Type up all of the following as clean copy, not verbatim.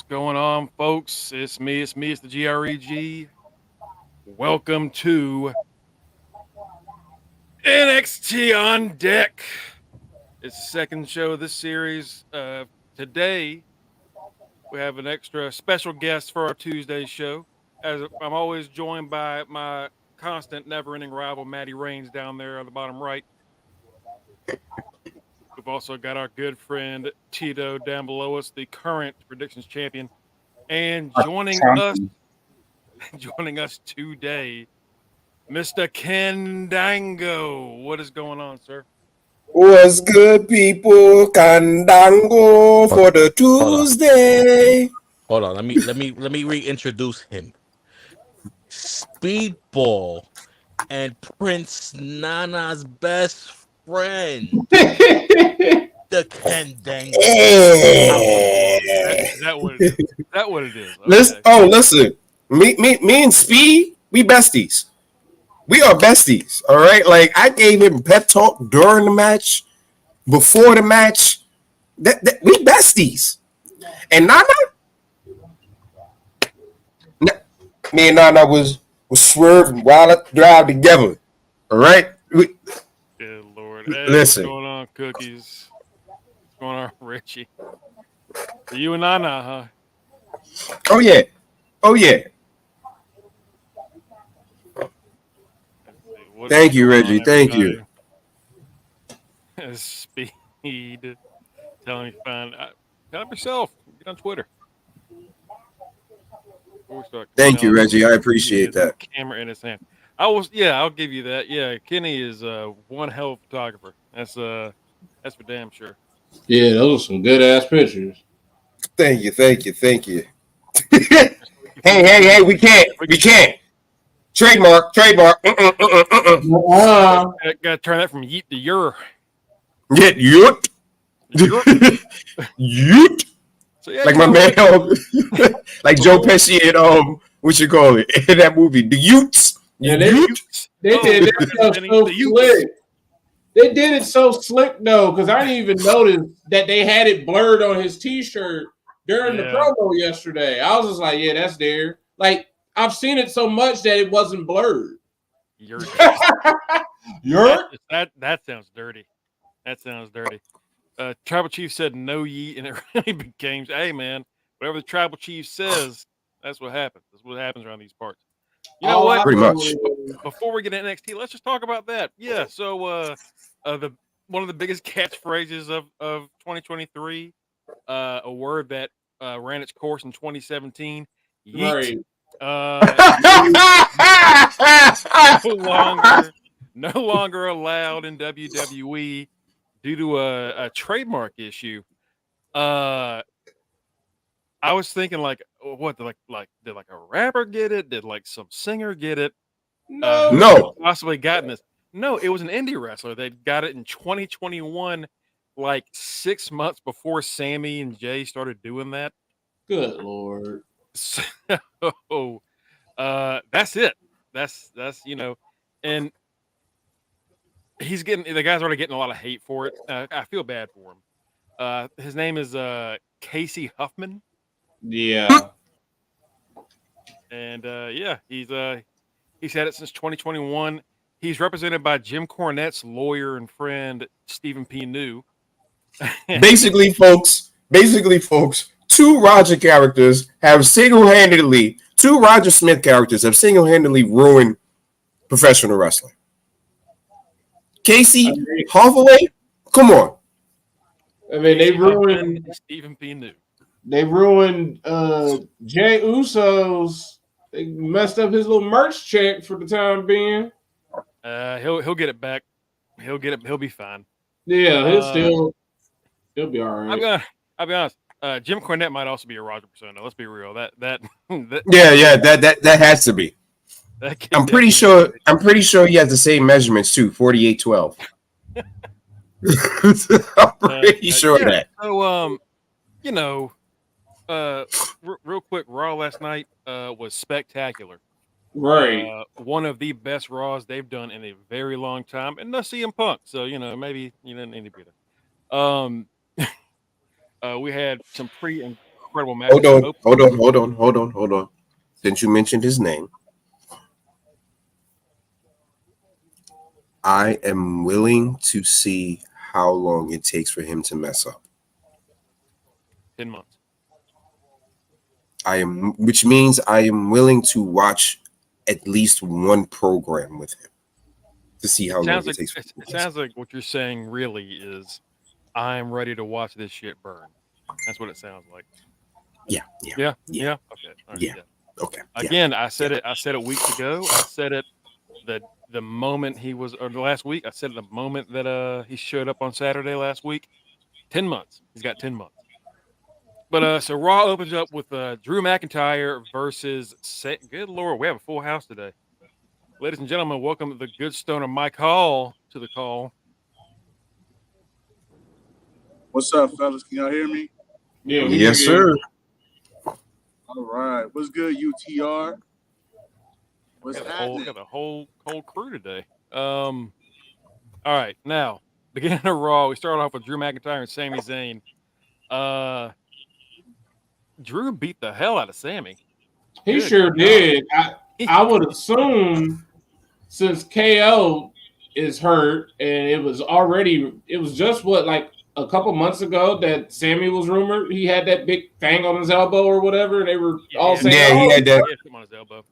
going on, folks? It's the GREG. Welcome to NXT on Deck. It's the second show of this series. Today, we have an extra special guest for our Tuesday show. As I'm always joined by my constant, never-ending rival, Maddie Rains, down there on the bottom right. We've also got our good friend Tito down below us, the current predictions champion, and joining us today, Mr. Kendango. What is going on, sir? What's good, people? Candango for the Hold on. Tuesday. Hold on. Let me reintroduce him. Speedball and Prince Nana's best friend, the Kendango. Is that what it is? Is that what it is? Listen. Me and Speed, we besties. We are besties. All right. Like I gave him pep talk during the match, before the match. We besties. And Nana, me and Nana was swerving while at the drive together. All right. Good Lord. Hey, Listen. What's going on, Cookies? What's going on, Richie? You and Nana, huh? Oh yeah. Thank you, Reggie. Thank you. Speed. Telling me fine. Help yourself. Get on Twitter. Thank you, Reggie. I appreciate that. Camera in his hand. I'll give you that. Yeah, Kenny is one hell of a photographer. That's for damn sure. Yeah, those are some good ass pictures. Thank you. hey, we can't. Trademark. Gotta turn that from yeet to yer. Get yoot. Yoot. So yeah, like my man, like Joe Pesci in what you call it in that movie, the Utes. Yeah, they did that stuff so slick. They did it so slick though, because I didn't even notice that they had it blurred on his T-shirt during the promo yesterday. I was just like, yeah, that's there. Like I've seen it so much that it wasn't blurred. That sounds dirty. That sounds dirty. Tribal Chief said no yeet, and it really became, hey man, whatever the Tribal Chief says, that's what happens. That's what happens around these parts. You know what? Pretty much. Before we get into NXT, let's just talk about that. Yeah. So one of the biggest catchphrases of 2023, a word that ran its course in 2017. Yeet. Right. No longer allowed in WWE due to a trademark issue. I was thinking like, what? Did a rapper get it? Did like some singer get it? No. Possibly gotten this. No, it was an indie wrestler. They got it in 2021, like 6 months before Sammy and Jay started doing that. Good Lord. So, that's it. That's and the guy's already getting a lot of hate for it. I feel bad for him. His name is Casey Huffman. Yeah. And he's had it since 2021. He's represented by Jim Cornette's lawyer and friend Stephen P. New. Basically, folks, two Roger Smith characters have single-handedly ruined professional wrestling. Casey Holloway, come on. I mean, they ruined Stephen P. New. They ruined Jay Uso's. They messed up his little merch check for the time being. He'll get it back. He'll get it. He'll be fine. Yeah, he'll be all right. I'll be honest. Jim Cornette might also be a Roger persona. Let's be real. That has to be. I'm pretty sure he has the same measurements too, 48-12. I'm pretty sure that. So real quick, Raw last night was spectacular. Right. One of the best Raws they've done in a very long time, and no CM Punk. So maybe you didn't need to be there. We had some pretty incredible match. Hold on. Since you mentioned his name, I am willing to see how long it takes for him to mess up. 10 months. Which means I am willing to watch at least one program with him to see how long it takes. It sounds like what you're saying really is, I'm ready to watch this shit burn. That's what it sounds like. Yeah. Okay. Right, yeah. Okay. Again, I said it weeks ago. I said it the moment he was, or the last week. I said it the moment that he showed up on Saturday last week. 10 months. He's got 10 months. But so Raw opens up with Drew McIntyre versus good Lord, we have a full house today. Ladies and gentlemen, welcome to the good stoner Mike Hall to the call. What's up, fellas? Can y'all hear me? Yeah. Yes, sir. All right. What's good, UTR? What's happening? Got a whole crew today. All right, now beginning of Raw, we start off with Drew McIntyre and Sami Zayn. Drew beat the hell out of Sammy. He sure did. I would assume since KO is hurt and it was just like a couple months ago that Sammy was rumored he had that big thing on his elbow or whatever. They were all saying, he had that on his elbow.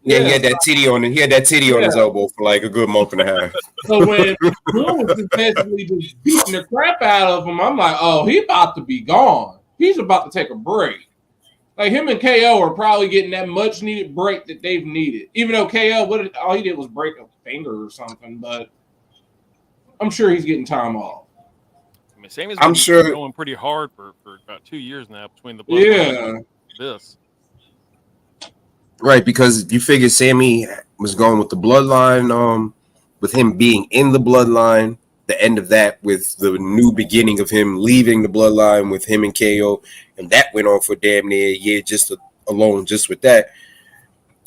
Yeah, he had that titty on it. He had that titty on his elbow for like a good month and a half. So when Drew was basically just beating the crap out of him, I'm like, oh, he about to be gone. He's about to take a break. Like him and KO are probably getting that much needed break that they've needed. Even though KO, all he did was break a finger or something, but I'm sure he's getting time off. I mean, Sammy's been going pretty hard for about 2 years now between the bloodline and this. Right, because you figure Sammy was going with the bloodline, with him being in the bloodline, the end of that with the new beginning of him leaving the bloodline with him and KO, and that went on for damn near a year just with that.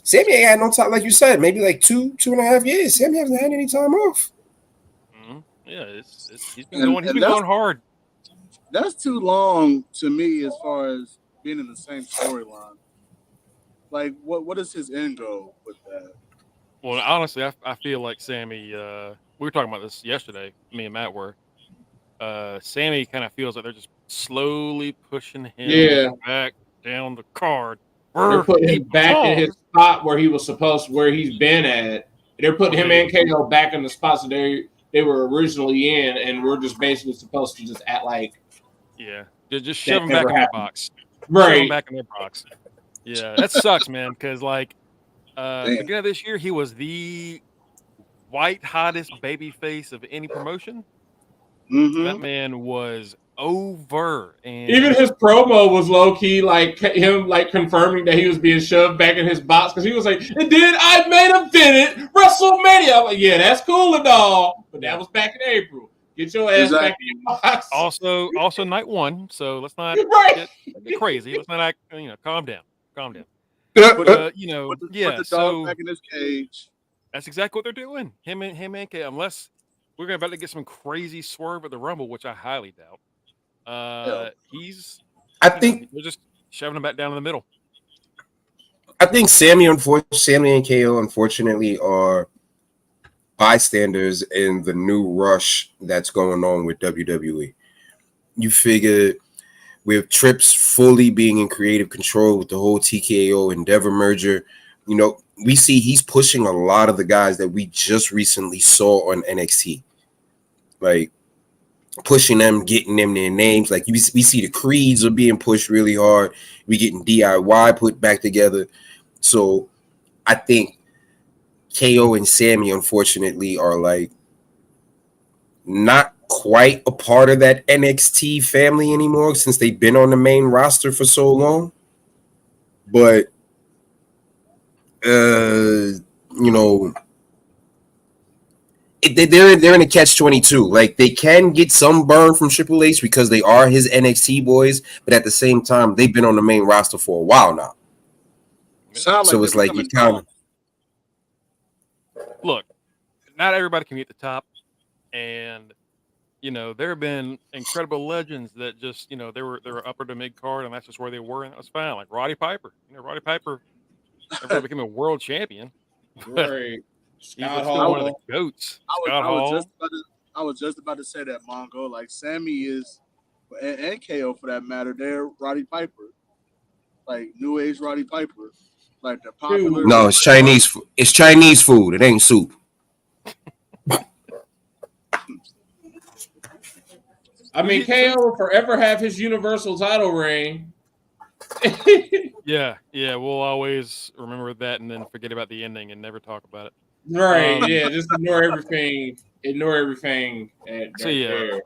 Sammy ain't had no time, like you said, maybe like 2.5 years. Sammy hasn't had any time off. Mm-hmm. Yeah, he's been going hard. That's too long to me as far as being in the same storyline. Like, what is his end goal with that? Well, honestly, I feel like Sammy. We were talking about this yesterday. Me and Matt were. Sammy kind of feels like they're just slowly pushing him back down the card. They're putting him back in his spot where he's been at. They're putting him and KO back in the spots that they were originally in, and we're just basically supposed to just act like. Yeah, just shove him back in their box. Right. Shove him back in their box. Yeah, that sucks, man, because like beginning of this year, he was the white hottest baby face of any promotion. Mm-hmm. That man was over, and even his promo was low key, like him like confirming that he was being shoved back in his box because he was like, "And then I main evented WrestleMania." I'm like, yeah, that's cool and all, but that was back in April. Get your ass back in your box. Also night one, so let's not get crazy. Let's not calm down. But put the dog back in his cage. That's exactly what they're doing. Him and K. Unless we're about to get some crazy swerve at the Rumble, which I highly doubt. I think they're just shoving him back down in the middle. I think Sammy and KO unfortunately are bystanders in the new rush that's going on with WWE. You figure with Trips fully being in creative control with the whole TKO Endeavor merger, we see he's pushing a lot of the guys that we just recently saw on NXT. Like pushing them, getting them their names. Like we see the creeds are being pushed really hard. We getting DIY put back together. So I think KO and Sammy, unfortunately, are like not quite a part of that NXT family anymore since they've been on the main roster for so long. But they're in a catch-22. Like they can get some burn from Triple H because they are his NXT boys, but at the same time, they've been on the main roster for a while now. So it's like you kind of look. Not everybody can be at the top, and you know, there have been incredible legends that just, you know, they were upper to mid card, and that's just where they were, and that was fine. Like Roddy Piper, you know, Roddy Piper never became a world champion, but Right. he's Scott still one of the Hall. goats. I was Scott I was just Hall, about to I was just about to say that Mongo, like Sammy is, and KO for that matter. They're Roddy Piper, like new age Roddy Piper, like the popular. Dude. No, it's Chinese. It's Chinese food. It ain't soup. I mean, KO will forever have his Universal title reign. yeah, we'll always remember that and then forget about the ending and never talk about it. Right, yeah, just ignore everything. Ignore everything So yeah, there.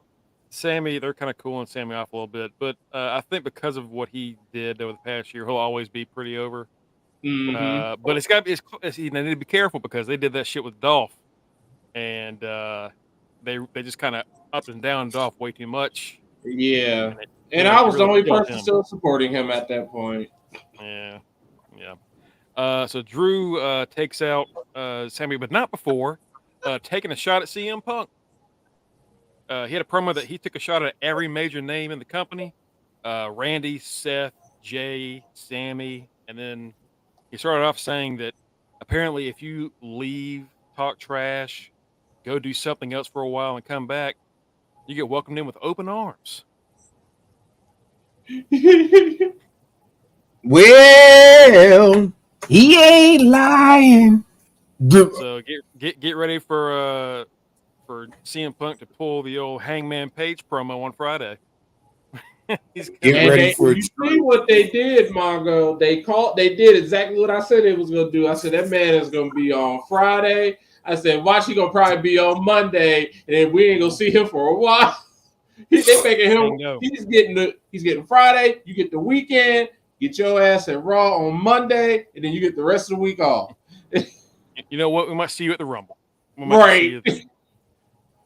Sammy, they're kind of cooling Sammy off a little bit, but I think because of what he did over the past year, he'll always be pretty over. Mm-hmm. But it's got to be. They need to be careful because they did that shit with Dolph, and they just kind of up and down Dolph way too much. Yeah, And I was the only killed person him. still supporting him at that point. Yeah. So Drew takes out Sammy, but not before taking a shot at CM Punk. He had a promo that he took a shot at every major name in the company: Randy, Seth, Jay, Sammy, and then he started off saying that apparently if you leave, talk trash, go do something else for a while, and come back, you get welcomed in with open arms. Well, he ain't lying. So get ready for CM Punk to pull the old Hangman Page promo on Friday. He's Get coming. ready for you see what they did, Mongo. They did exactly what I said it was gonna do. I said that man is gonna be on Friday. I said, watch, he gonna probably be on Monday, and then we ain't gonna see him for a while. They making him. He's getting Friday. You get the weekend. Get your ass at Raw on Monday, and then you get the rest of the week off. You know what? We might see you at the Rumble. Right.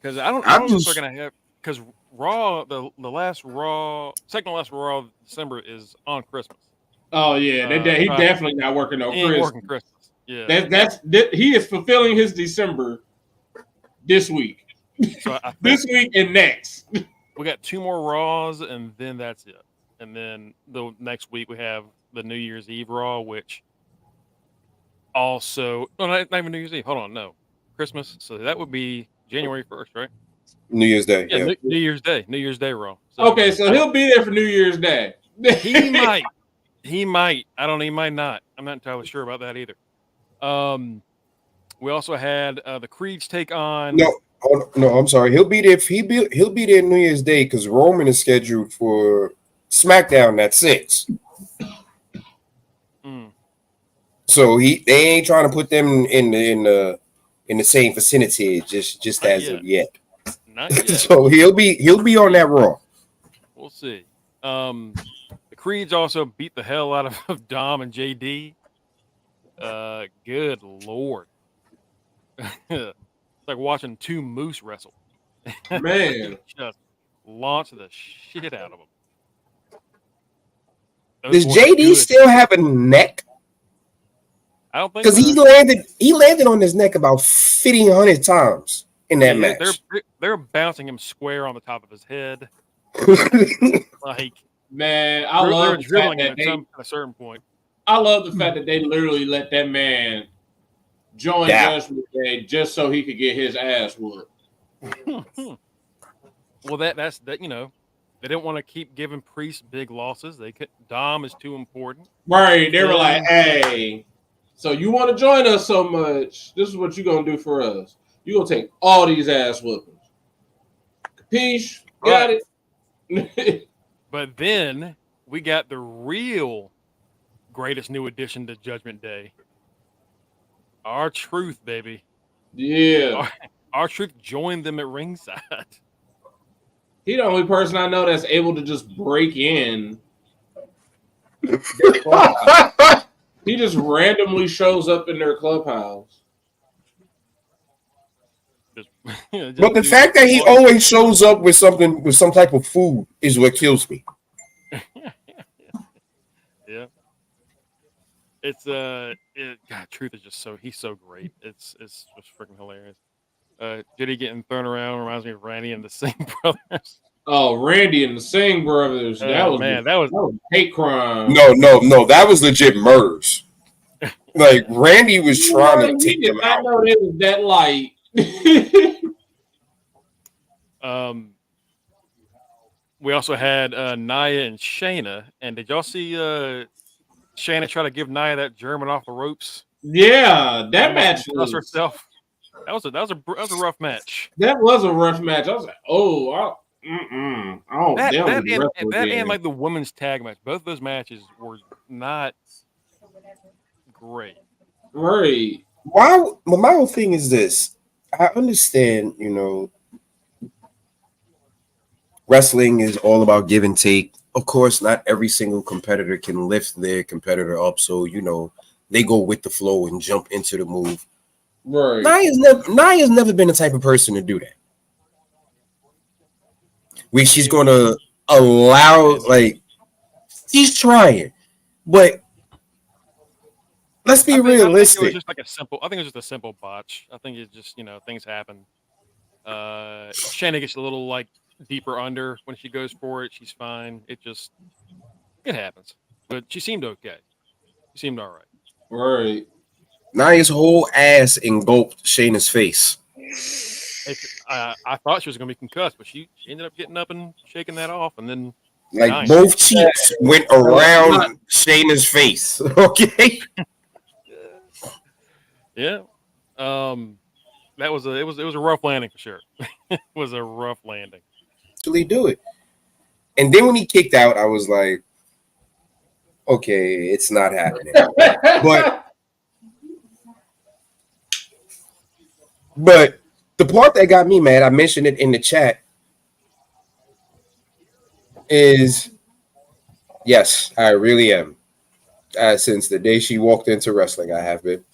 Because I don't know if they're gonna have, because Raw, the last Raw, second to last Raw of December is on Christmas. Oh yeah, he definitely not working on Christmas. Working Christmas. Yeah, he is fulfilling his December this week. So I think this week and next. We got 2 more Raws, and then that's it. And then the next week we have the New Year's Eve Raw, which also not even New Year's Eve. Hold on, no, Christmas. So that would be January 1st, right? New Year's Day. Yeah, New Year's Day Raw. So, okay, so he'll be there for New Year's Day. He might. He might not. I'm not entirely sure about that either. We also had the Creeds take on. No, I'm sorry. He'll be there. He'll be there New Year's Day because Roman is scheduled for SmackDown at 6. So they ain't trying to put them in the same vicinity just as of yet. Not yet. So he'll be on that Raw. We'll see. The Creeds also beat the hell out of Dom and JD. Good Lord. It's like watching 2 moose wrestle. Man. Just launch the shit out of them. Does JD still have a neck? I don't think because he landed on his neck about 1,500 times in that match. They're bouncing him square on the top of his head. Like, man, I love the fact that at a certain point. I love the fact that they literally let that man join Judgment Day just so he could get his ass whooped. Well, that's you know, they didn't want to keep giving Priest big losses. Dom is too important. Right. They were like, hey, so you want to join us so much, this is what you're going to do for us. You're going to take all these ass whoopings. Capiche? Got it? But then we got the real greatest new addition to Judgment Day. R-Truth, baby. Yeah. R-Truth joined them at ringside. He's the only person I know that's able to just break in. He just randomly shows up in their clubhouse. But the fact that he always shows up with some type of food is what kills me. Yeah. It's God, Truth is just he's so great. It's freaking hilarious. JD getting thrown around reminds me of Randy and the Singh brothers. Oh, Randy and the Singh brothers. That was hate crime. No, that was legit murders. Like Randy was trying to take them out. I know it was that light. We also had Nia and Shayna, and did y'all see Shayna try to give Nia that German off the ropes? Yeah, that match was herself. That was a rough match. That was a rough match. I was like, oh, that and like the women's tag match. Both of those matches were not great. Right. Why? Well, my whole thing is this. I understand, wrestling is all about give and take. Of course, not every single competitor can lift their competitor up, so they go with the flow and jump into the move. Right. Nia's never been the type of person to do that. Where she's gonna allow, she's trying, but let's be realistic. I think it was just a simple botch. I think it's just things happen. Shayna gets a little deeper under when she goes for it. She's fine. It happens. But she seemed okay. She seemed all right. Right. Nia's whole ass engulfed Shayna's face. I thought she was going to be concussed, but she ended up getting up and shaking that off, and then both cheeks went around Shayna's face. Okay. Yeah. It was a rough landing for sure. It was a rough landing. Actually, do it, and then when he kicked out, I was like, okay, it's not happening. But the part that got me mad, I mentioned it in the chat, is yes, I really am. Since the day she walked into wrestling, I have been.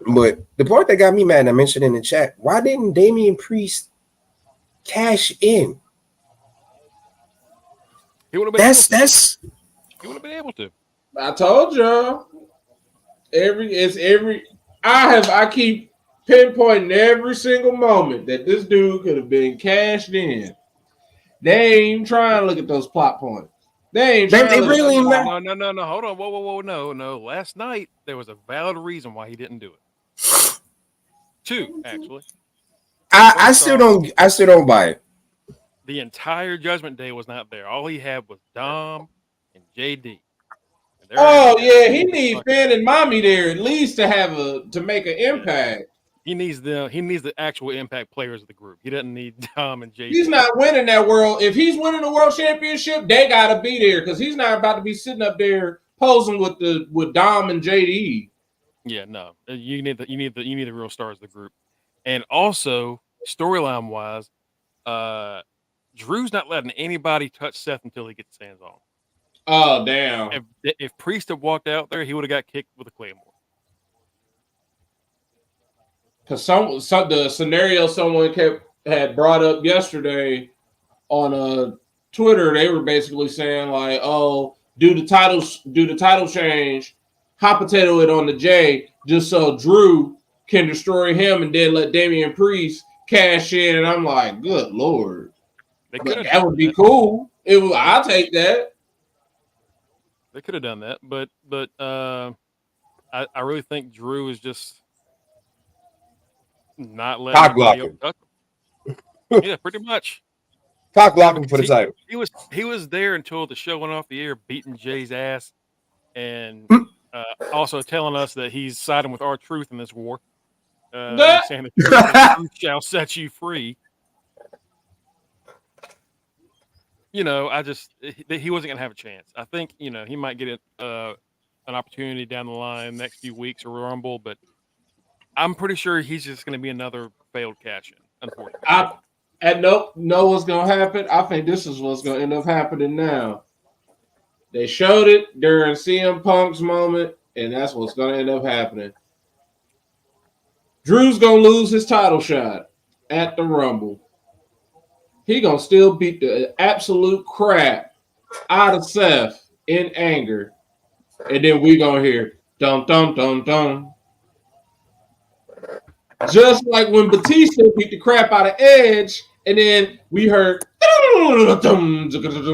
But the part that got me mad, I mentioned in the chat, why didn't Damian Priest cash in? He would have been He would have been able to. I told y'all. I keep pinpointing every single moment that this dude could have been cashed in. They ain't trying to look at those plot points. They ain't trying to really not. No. Hold on. Whoa. No. Last night there was a valid reason why he didn't do it. Two, actually. I still don't buy it. The entire Judgment Day was not there. All he had was Dom and JD. Oh yeah, he needs Finn and Mommy there at least to make an impact. He needs the actual impact players of the group. He doesn't need Dom and JD. He's not winning that world. If he's winning the world championship, they gotta be there because he's not about to be sitting up there posing with Dom and JD. Yeah, no. You need the real stars of the group. And also, storyline wise, Drew's not letting anybody touch Seth until he gets his hands on him. Oh damn! If Priest had walked out there, he would have got kicked with a claymore. Because the scenario someone had brought up yesterday on Twitter, they were basically saying like, "Oh, do the title change, hot potato it on the J, just so Drew can destroy him, and then let Damian Priest cash in." And I'm like, "Good Lord, that would be cool. I'll take that." They could have done that, but I really think Drew is just not letting cock blocking. Yeah, pretty much. Cock blocking for the title. He was there until the show went off the air, beating Jay's ass, and also telling us that he's siding with our truth in this war. Saying the truth shall set you free. He wasn't gonna have a chance. I think he might get an opportunity down the line next few weeks or Rumble, but I'm pretty sure he's just gonna be another failed cash-in. Unfortunately, know what's gonna happen. I think this is what's gonna end up happening now. They showed it during CM Punk's moment, and that's what's gonna end up happening. Drew's gonna lose his title shot at the Rumble. He gonna still beat the absolute crap out of Seth in anger. And then we gonna hear dum dum dum dum. Just like when Batista beat the crap out of Edge, and then we heard CM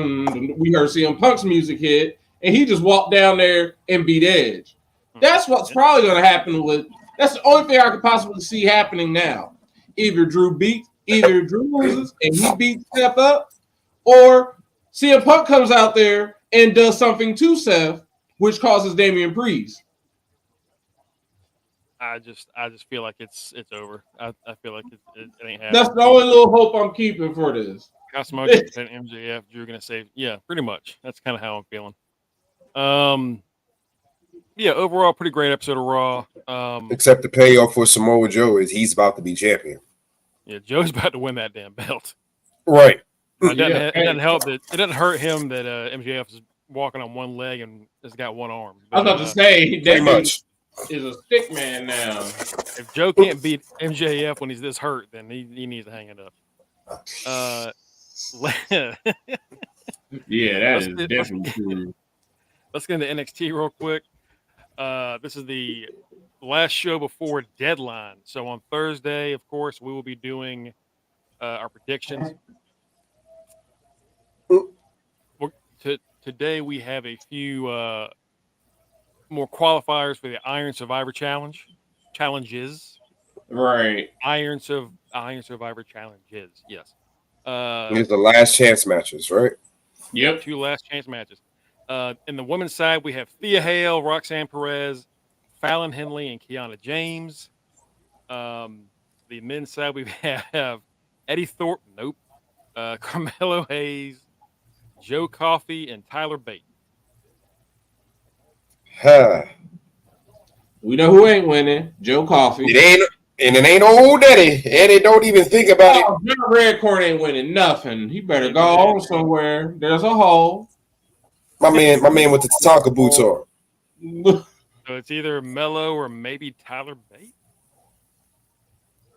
Punk's music hit, and he just walked down there and beat Edge. That's what's probably going to happen with. That's the only thing I could possibly see happening now. Either Drew loses and he beats Seth up, or CM Punk comes out there and does something to Seth, which causes Damian Priest. I just feel like it's over. I feel like it ain't happening. That's the only little hope I'm keeping for this. Cosmo MJF, Drew gonna save. Yeah, pretty much. That's kind of how I'm feeling. Yeah, overall, pretty great episode of Raw. Except the payoff for Samoa Joe is he's about to be champion. Yeah, Joe's about to win that damn belt. Right. It doesn't help that it doesn't hurt him that MJF is walking on one leg and has got one arm. I was about to say pretty much is a stick man now. If Joe can't beat MJF when he's this hurt, then he needs to hang it up. Yeah, that is definitely true. Let's get into NXT real quick. This is the last show before deadline. So on Thursday, of course, we will be doing our predictions. Today we have a few more qualifiers for the Iron Survivor challenges. Right. Iron Survivor challenges. Yes. These the last chance matches, right? Yep. 2 last chance matches. In the women's side, we have Thea Hale, Roxanne Perez, Fallon Henley, and Kiana James. The men's side, we have Eddie Thorpe, Carmelo Hayes, Joe Coffey, and Tyler Bate. We know who ain't winning. Joe Coffey. It ain't old Eddie. Eddie don't even think about it. John Redcorn ain't winning nothing. He better go on somewhere. There's a hole. My man with the Tatanka boots on. So it's either Mello or maybe Tyler Bate.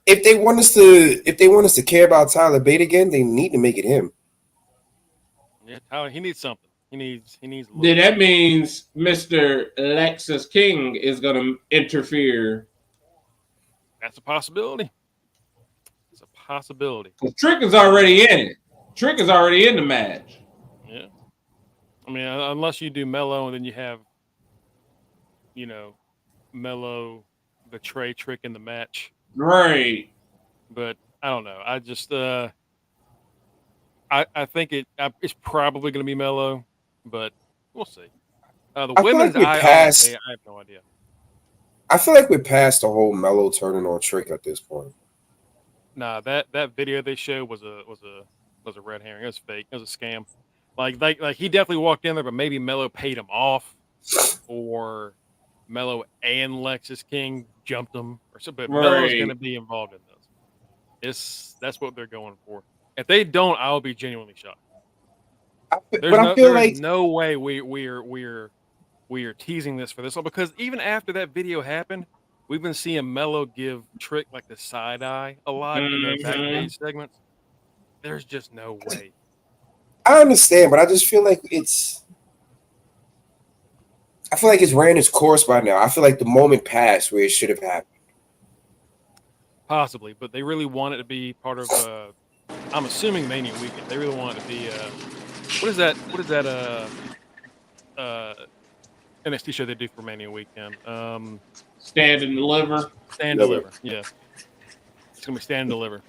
If they want us to care about Tyler Bate again, they need to make it him. Yeah, Tyler, he needs something. He needs. Then that means Mr. Lexus King is going to interfere. That's a possibility. It's a possibility. Trick is already in it. Trick is already in the match. Yeah. I mean, unless you do Mello and then you have, Mello betray Trick in the match. Right. But I don't know. I just, I think it's probably going to be Mello, but we'll see. The women's, I have no idea. I feel like we're past the whole Mello turning on Trick at this point. Nah, that video they showed was a red herring. It was fake. It was a scam. Like he definitely walked in there, but maybe Mello paid him off, or Mello and Lexus King jumped him, or something. But Mello's going to be involved in this. That's what they're going for. If they don't, I'll be genuinely shocked. There's no way we're teasing this for this one, because even after that video happened, we've been seeing Mello give Trick like the side eye a lot in their backstage segments. There's just no way. I understand, but I just feel like it's ran its course by now. I feel like the moment passed where it should have happened. Possibly, but they really want it to be part of. I'm assuming Mania Weekend. They really want it to be. What is that? NXT show they do for Mania Weekend? Stand and Deliver. Stand and Deliver. Yeah, it's gonna be Stand and Deliver.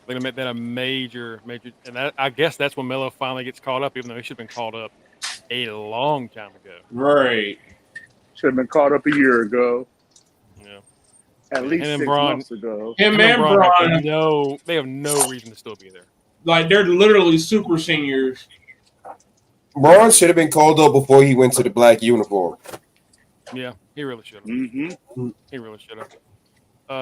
They're gonna make that a major, and I guess that's when Mello finally gets caught up, even though he should have been called up a long time ago. Right. Should have been caught up a year ago. Yeah. At least 6 months ago. Him and Braun, they have no reason to still be there. Like, they're literally super seniors. Braun should have been called up before he went to the black uniform. Yeah, he really should have. Mm-hmm. He really should have.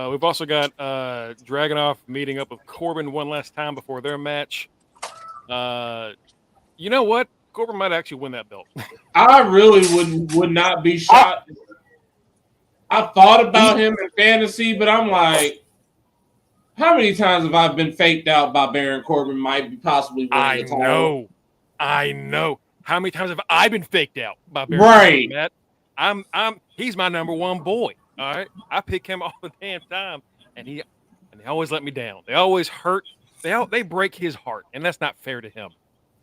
We've also got Dragunov meeting up with Corbin one last time before their match. You know what? Corbin might actually win that belt. I really would not be shocked. I thought about him in fantasy, but I'm like, how many times have I been faked out by Baron Corbin might be possibly winning the title? I know. How many times have I been faked out by Baron Corbin? Matt? He's my number one boy. All right, I pick him all the damn time, and they always let me down. They always hurt. They break his heart, and that's not fair to him,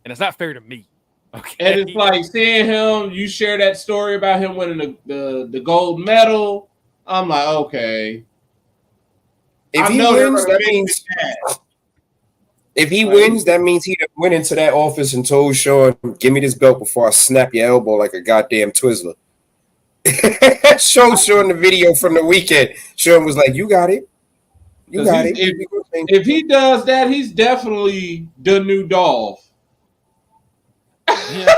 and it's not fair to me. Okay, And it's like seeing him. You share that story about him winning the gold medal. I'm like, okay. If I he know they're wins, gonna that make means me mad. if he wins, that means he went into that office and told Sean, "Give me this belt before I snap your elbow like a goddamn Twizzler." Showed Sean the video from the weekend. Sean was like, "You got it, you got it." If he does that, he's definitely the new Dolph. Yeah.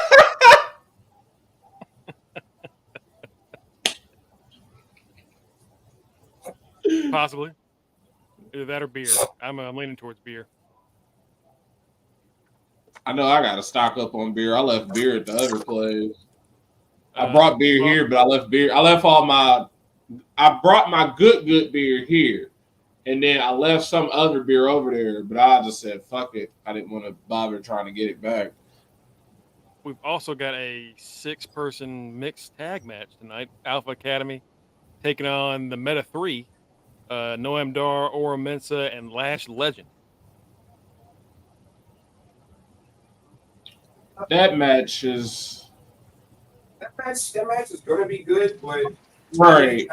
Possibly. Either that or beer. I'm leaning towards beer. I know I got to stock up on beer. I left beer at the other place. I brought beer here, but I left beer. I left all my. I brought my good beer here, and then I left some other beer over there. But I just said, "Fuck it." I didn't want to bother trying to get it back. We've also got a 6-person mixed tag match tonight. Alpha Academy taking on the Meta 3, Noam Dar, Ora Mensa, and Lash Legend. That match is That match is gonna be good, but right.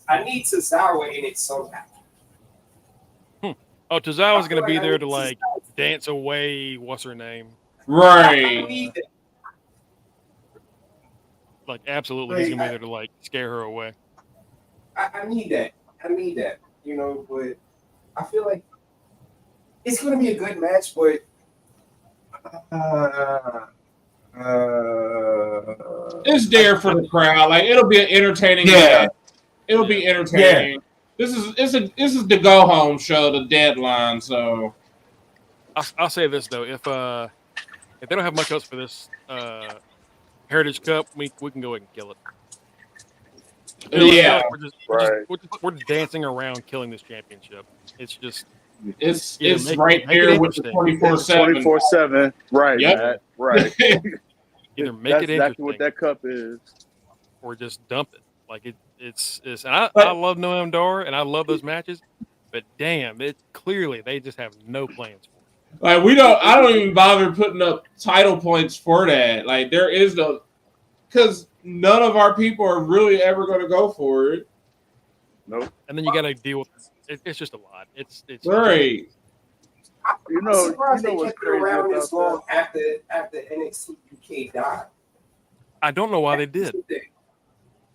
I need Tozawa in it somehow. Oh, Tozawa's going to be there to like dance away. What's her name? Right. Like absolutely, he's going to be there to like scare her away. I need that. I need that. You know, but I feel like it's gonna be a good match, but It's there for the crowd. Like it'll be an entertaining. Yeah. Match. It'll be entertaining. Yeah. This is the go home show, the deadline. So I'll say this though: if they don't have much else for this Heritage Cup, we can go ahead and kill it. Yeah, we're dancing around killing this championship. It's just it's right there with the 24/7. 24/7, right? Yep. Matt, right. Either make That's it interesting, exactly what that cup is, or just dump it. Like it's. And I love Noam Dar and I love those matches, but damn, it clearly they just have no plans for it. Like I don't even bother putting up title points for that. Like there is no, because none of our people are really ever going to go for it. Nope. And then you got to deal with it. It's just a lot. It's right. I'm surprised they kept it around this long after NXT UK died. I don't know why they did.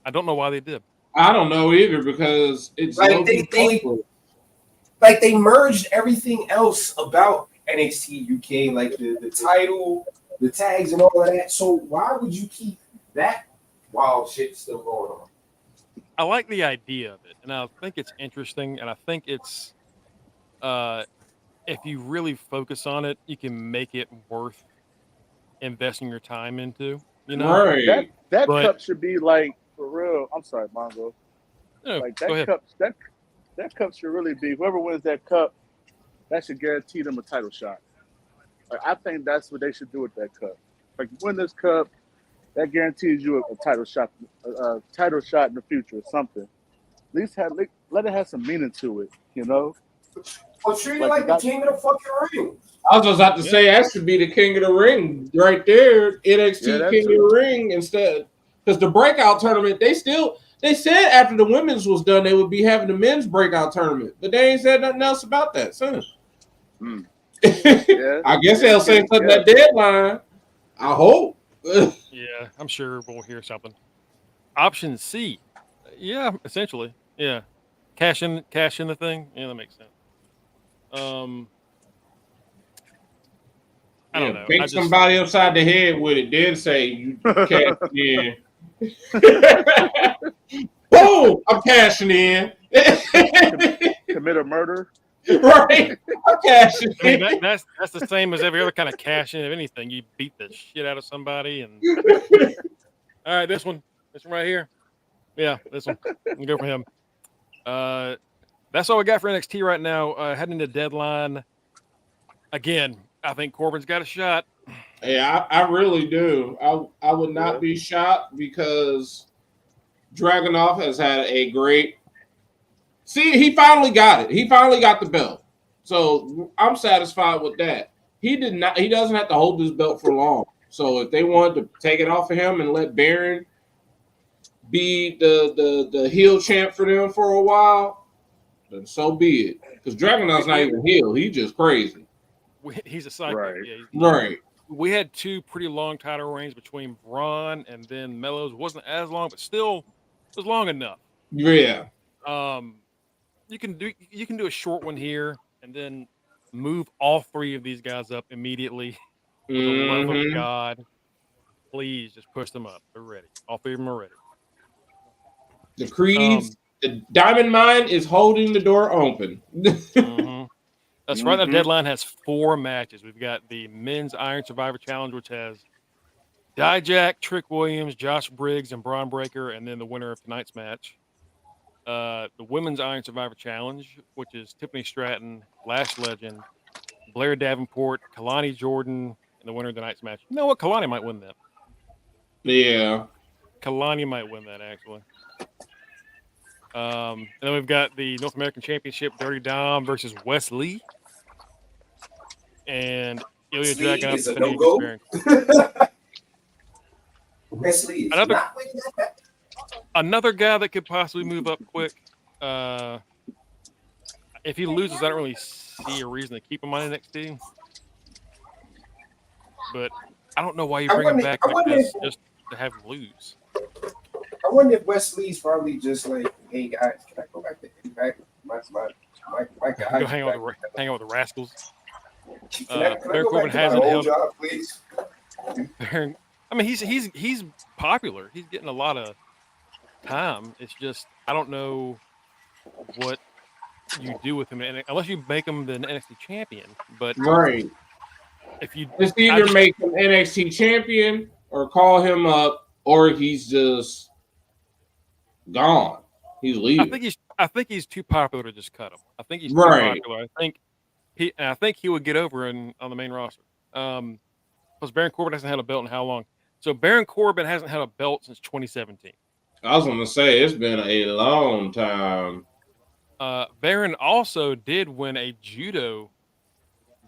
I don't know why they did. I don't know either because it's like they merged everything else about NXT UK, like the title, the tags, and all of that. So why would you keep that wild shit still going on? I like the idea of it, and I think it's interesting, and I think it's if you really focus on it, you can make it worth investing your time into. You know, right? That cup should be like for real. I'm sorry, Mongo. No, like that cup should really be whoever wins that cup. That should guarantee them a title shot. Like, I think that's what they should do with that cup. Like win this cup, that guarantees you a title shot in the future or something. At least let it have some meaning to it, you know. Well, treat it like the king of the fucking ring. I was just about to say that should be the king of the ring right there. NXT king of the ring instead, because the breakout tournament they said after the women's was done they would be having the men's breakout tournament, but they ain't said nothing else about that since. I guess they'll say something at deadline. I hope. Yeah, I'm sure we'll hear something. Option C, yeah, essentially, yeah, cash in the thing. Yeah, that makes sense. I don't know. Beat somebody upside the head with it. Then say you cash in. Boom! I'm cashing in. Commit a murder. Right. I'm cashing in. I mean, that's the same as every other kind of cash in of anything. You beat the shit out of somebody and all right, this one right here. Yeah, this one. We'll go for him. That's all we got for NXT right now. Heading to deadline. Again, I think Corbin's got a shot. Yeah, I really do. I would not be shocked because Dragunov has had a great. See, he finally got it. He finally got the belt. So I'm satisfied with that. He did not. He doesn't have to hold this belt for long. So if they wanted to take it off of him and let Baron be the heel champ for them for a while, then so be it. Because Dragunov's not even heel. He's just crazy. He's a psycho. Right. Yeah, Right. We had two pretty long title reigns between Braun and then Mellows. Wasn't as long, but still was long enough. Yeah. You can do a short one here and then move all three of these guys up immediately. For the love of God, please just push them up. They're ready. All three of them are ready. The Creeds, the Diamond Mine is holding the door open. That's right. The deadline has 4 matches. We've got the Men's Iron Survivor Challenge, which has Dijak, Trick Williams, Josh Briggs, and Braun Breaker, and then the winner of tonight's match. The Women's Iron Survivor Challenge, which is Tiffany Stratton, Lash Legend, Blair Davenport, Kalani Jordan, and the winner of tonight's match. You know what? Kalani might win that. Yeah. Kalani might win that, actually. And then we've got the North American Championship, Dirty Dom versus Wes Lee. And Ilya Dragunov is a defending no-go. Wesley is not like that. Another guy that could possibly move up quick. If he loses, I don't really see a reason to keep him on NXT. But I don't know why you bring him back like this just to have him lose. I wonder if Wesley's probably just like, hey guys, can I go back to Impact? My guy. Go hang out with the Rascals. Can I Baron go Corbin back to my hasn't old held. job, please? I mean, he's popular. He's getting a lot of time. It's just I don't know what you do with him, unless you make him the NXT champion. But right, if you just either make him NXT champion or call him up, or he's just gone. He's leaving. I think he's too popular to just cut him. I think he's too right. popular. I think he would get over on the main roster. Because Baron Corbin hasn't had a belt in how long? So Baron Corbin hasn't had a belt since 2017. I was going to say it's been a long time. Baron also did win a judo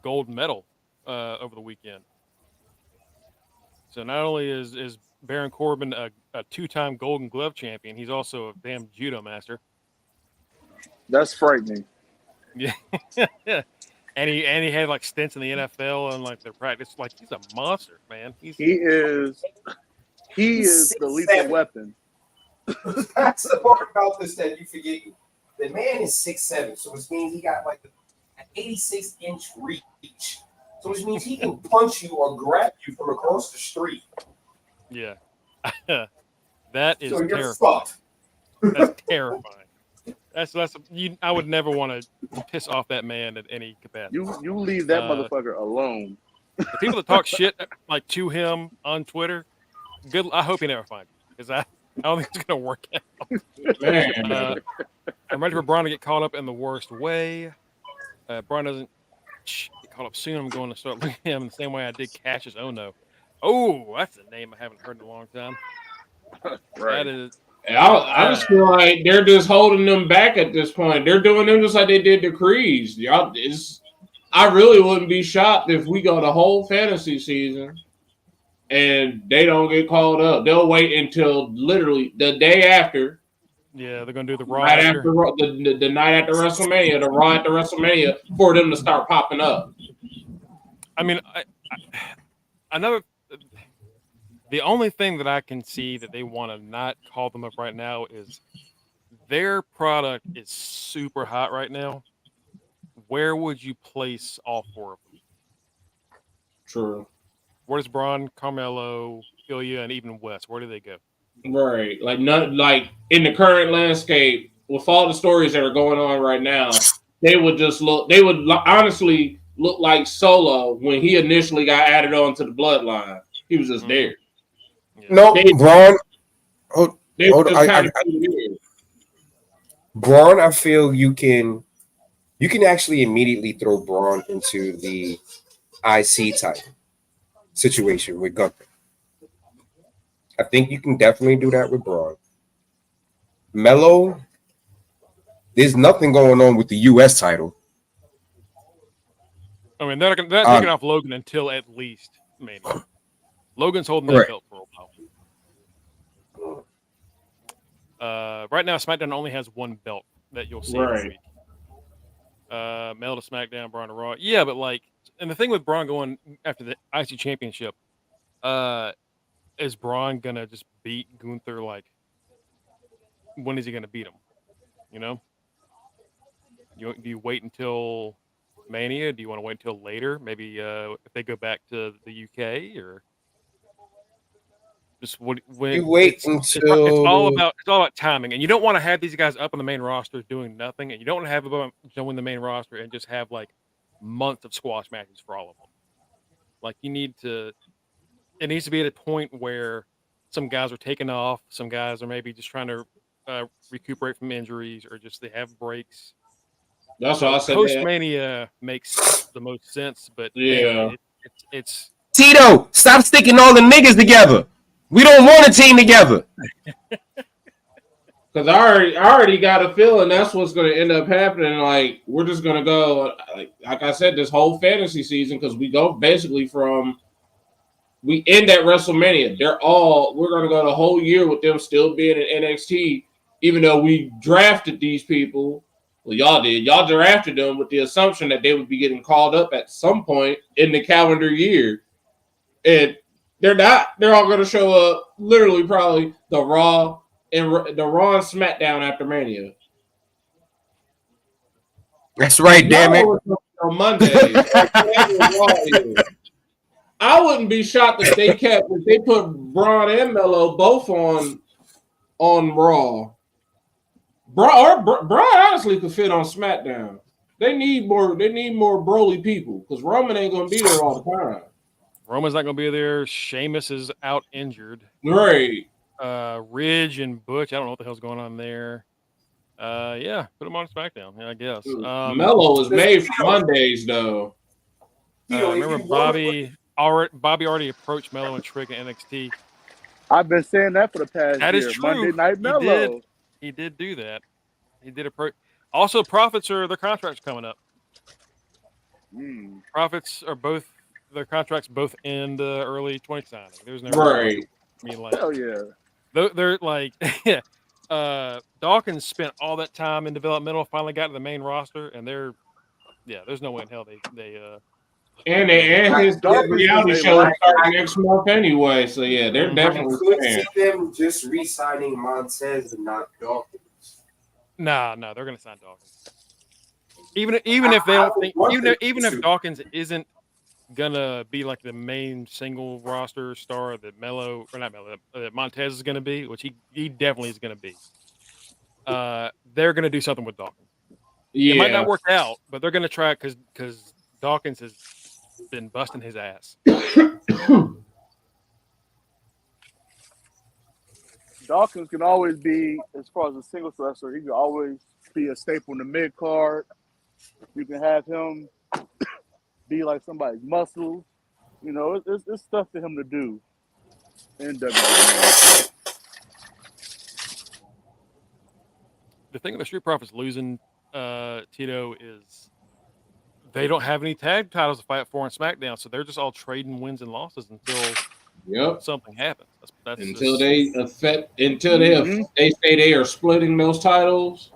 gold medal over the weekend. So not only is Baron Corbin a 2-time Golden Glove champion, he's also a damn judo master. That's frightening. Yeah. And he had like stints in the NFL and like their practice. Like he's a monster, man. He is the lethal weapon. That's the part about this that you forget. The man is 6'7", so which means he got like an 86-inch reach. So which means he can punch you or grab you from across the street. Yeah. That is so you're terrifying. fucked. That's terrifying. I would never want to piss off that man at any capacity. You leave that motherfucker alone. The people that talk shit like to him on Twitter, good. I hope he never finds you because I don't think it's gonna work out. I'm ready for Braun to get caught up in the worst way. Braun doesn't get caught up soon. I'm going to start looking at him the same way I did Cassius Ohno. Oh, that's a name I haven't heard in a long time. Right. That is. I just feel like they're just holding them back at this point. They're doing them just like they did the Creeds. I really wouldn't be shocked if we go the whole fantasy season and they don't get called up. They'll wait until literally the day after. Yeah, they're gonna do the Raw right after the night after WrestleMania, the Raw after WrestleMania, for them to start popping up. I mean, the only thing that I can see that they want to not call them up right now is their product is super hot right now. Where would you place all 4 of them? True. Where does Braun, Carmelo, Ilya, and even Wes? Where do they go? Right, like in the current landscape with all the stories that are going on right now, they would honestly look like Solo when he initially got added on to the Bloodline. He was just there. Yeah. No, Braun. Braun, I feel you can actually immediately throw Braun into the IC title situation with Gunther. I think you can definitely do that with Braun. Melo, there's nothing going on with the U.S. title. I mean, they're not taking off Logan until at least Mania. Logan's holding that belt for a while. Right now, SmackDown only has one belt that you'll see every week. Melo to SmackDown, Braun to Raw. Yeah, but like, and the thing with Braun going after the IC Championship, is Braun gonna just beat Gunther? Like, when is he gonna beat him? You know, do you wait until Mania? Do you want to wait until later? Maybe if they go back to the UK, or just when you wait until it's all about timing, and you don't want to have these guys up on the main roster doing nothing, and you don't want to have them join the main roster and just have like months of squash matches for all of them. Like, it needs to be at a point where some guys are taking off, some guys are maybe just trying to recuperate from injuries, or just they have breaks. That's why I said Post-Mania makes the most sense, but yeah, it's Tito, stop sticking all the niggas together. We don't want a team together. Because I already got a feeling that's what's going to end up happening. Like, we're just going to go, like I said, this whole fantasy season, because we go basically we end at WrestleMania. We're going to go the whole year with them still being in NXT, even though we drafted these people. Well, y'all did. Y'all drafted them with the assumption that they would be getting called up at some point in the calendar year. And they're not. They're all going to show up literally probably the Raw and SmackDown after Mania. That's right, damn it. On Monday. I wouldn't be shocked if they put Braun and Melo both on Raw. Braun honestly could fit on SmackDown. They need more Broly people, because Roman ain't gonna be there all the time. Roman's not gonna be there. Sheamus is out injured. Right. Ridge and Butch, I don't know what the hell's going on there. Yeah, put him on SmackDown, I guess. Melo is made for Mondays, though. Remember Bobby already approached Melo and Trick in NXT. I've been saying that for the past year. Is true. Monday Night Melo. He did do that. He did approach. Also, Profits their contracts coming up. Profits are their contracts both end early 20 signing. There's no right. Hell yeah. They're like, Dawkins spent all that time in developmental, finally got to the main roster, and there's no way in hell they and his reality show is starting next month anyway, so yeah, they're definitely see them just re-signing Montez and not Dawkins. No, they're gonna sign Dawkins. Even if they don't think, even if Dawkins isn't gonna be like the main single roster star that that Montez is gonna be, which he definitely is gonna be. They're gonna do something with Dawkins. Yeah. It might not work out, but they're gonna try because Dawkins has been busting his ass. Dawkins can always be, as far as a singles wrestler, he can always be a staple in the mid card. You can have him be like somebody's muscles. You know, it's stuff for him to do in WWE. The thing with the Street Profits losing, Tito, is they don't have any tag titles to fight for on SmackDown, so they're just all trading wins and losses until something happens. That's until they say they are splitting those titles.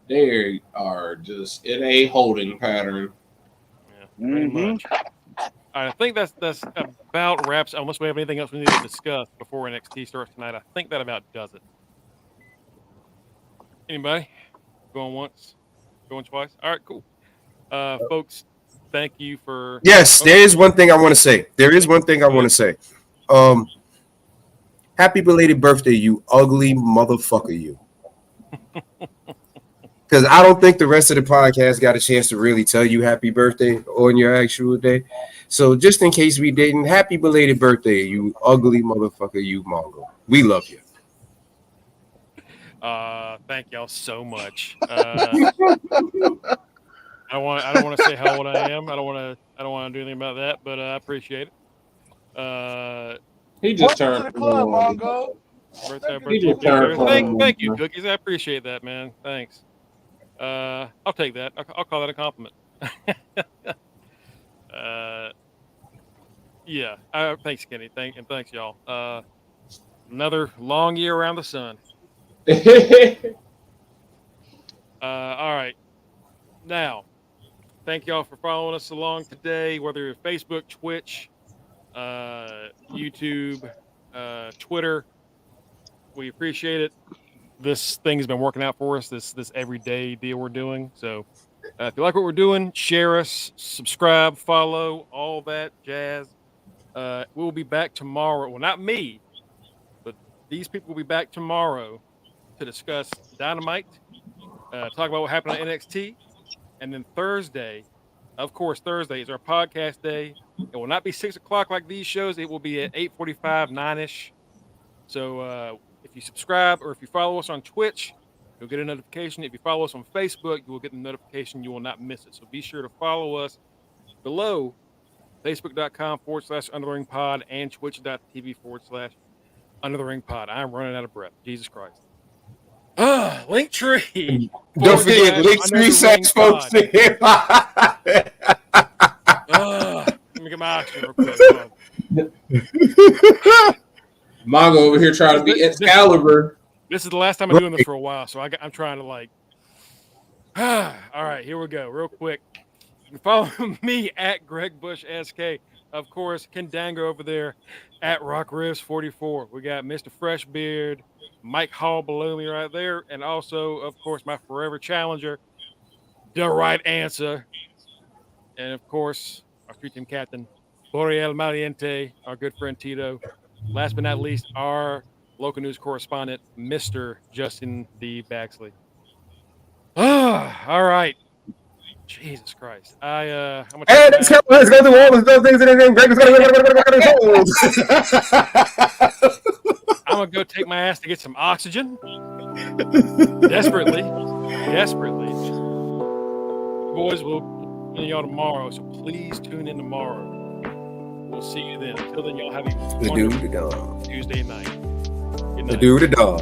They are just in a holding pattern. Yeah, pretty much. I think that's about wraps. Unless we have anything else we need to discuss before NXT starts tonight, I think that about does it. Anybody? Going once? Going twice? All right, cool. Folks, thank you for... Yes, there is one thing I want to say. Happy belated birthday, you ugly motherfucker, you. Because I don't think the rest of the podcast got a chance to really tell you happy birthday on your actual day. So just in case we didn't, happy belated birthday, you ugly motherfucker, you Mongo. We love you. Thank y'all so much. I don't want to say how old I am. I don't want to do anything about that, but I appreciate it. He just turned the club, Mongo. Thank you, Cookies. I appreciate that, man. Thanks. I'll take that. I'll call that a compliment. Yeah. Thanks, Kenny. Thanks, y'all. Another long year around the sun. All right. Now, thank y'all for following us along today, whether you're Facebook, Twitch, YouTube, Twitter. We appreciate it. This thing has been working out for us, this everyday deal we're doing. So if you like what we're doing, share us, subscribe, follow, all that jazz. We'll be back tomorrow. Well, not me, but these people will be back tomorrow to discuss Dynamite, talk about what happened on NXT. And then Thursday, of course, Thursday is our podcast day. It will not be 6 o'clock like these shows. It will be at 8:45, 9-ish. So if you subscribe or if you follow us on Twitch, you'll get a notification. If you follow us on Facebook, you will get the notification. You will not miss it. So be sure to follow us below facebook.com/undertheringpod and twitch.tv/undertheringpod. I'm running out of breath. Jesus Christ. Linktree. Don't forget Linktree sex, folks. Let me get my oxygen real quick. Mongo over here trying to be Excalibur. This is the last time I'm doing this for a while, so I'm trying to like. All right, here we go, real quick. You can follow me at Greg Bush SK. Of course, Ken Dango over there at Rock Rivs 44. We got Mr. Freshbeard, Mike Hall below me right there, and also, of course, my forever challenger, the right answer, and of course, our street team captain, Boreal Maliente, our good friend Tito. Last but not least, our local news correspondent, Mr. Justin D. Baxley. All right. Jesus Christ. I'm let's go through all those things in the game. I'm gonna go take my ass to get some oxygen. Desperately. Boys, we'll see y'all tomorrow, so please tune in tomorrow. We'll see you then. Until then, y'all have a wonderful Tuesday night. Good night. The dude, the dog.